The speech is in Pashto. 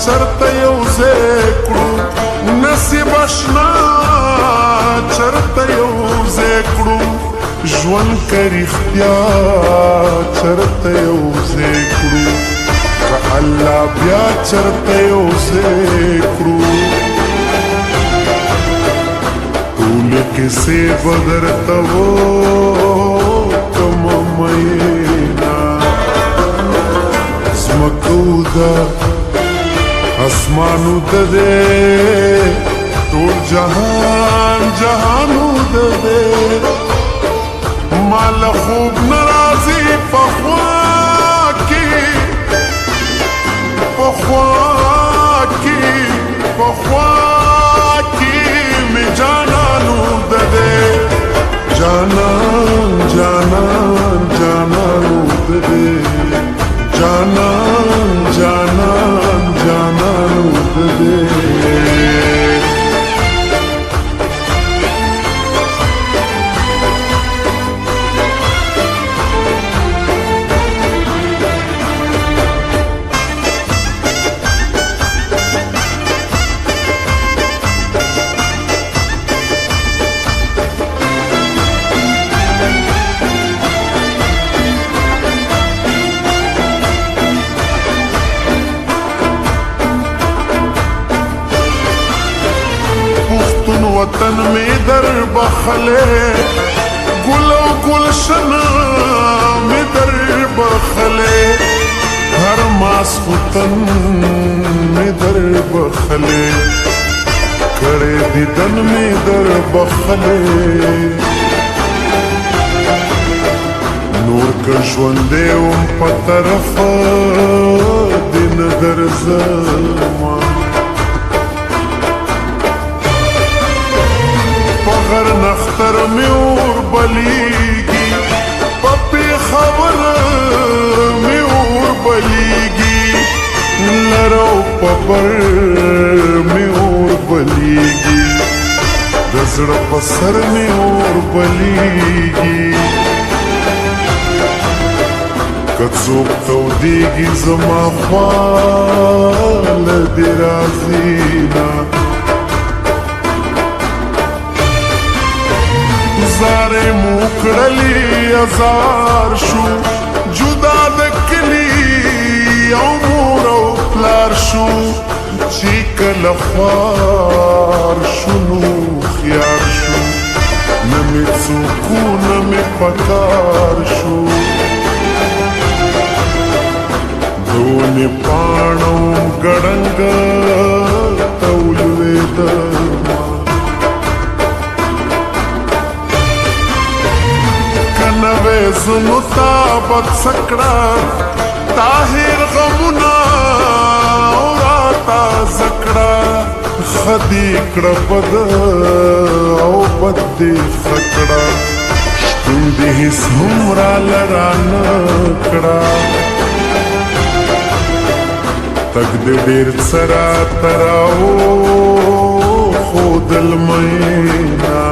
چرته یو ځای کړو نصیب اشنا چرته یو ځای کړو ژوند که رښتیا چرته یو ځای کړو که الله بیا چرته یو ځای کړو ټولې کیسې به درته وکړمه میینه ځمکو ده اسمانو ده دی ټول جهان جهانو ده دی ما له خوب نه راځي په خوا کې په خوا کې په خوا کې مې جانانو ده دی جانان جانان جانانو ده دی جانان جانان جانانو ده دی وطن میں در بخلے گل و گلشن میں در بخلے ہر ماسختن میں در بخلے کڑے دیدن میں در بخلے نور کا ژوندے ام په طرف دین در زمان غر نختر میں اور بلیگی پپی خبر میں اور بلیگی لرو پبر میں اور بلیگی رزڑ پسر میں اور بلیگی کڅوک تو دیگی زما خوال دی رازینا زارے موکڑلی ازار شو جدا دکلی او مور او پلار شو چیکل خوار شنو خیار شو نمی څوکو نمی پکار شو دونی پانو گڑنگ تولوی درما نوے زنو تابت سکڑا طاہر غمنا اوراتا زکڑا خدی کڑا بد او بد دی خکڑا شتون دی حس ہمرا لران کڑا تک دی دیر سرا تراو خود المینا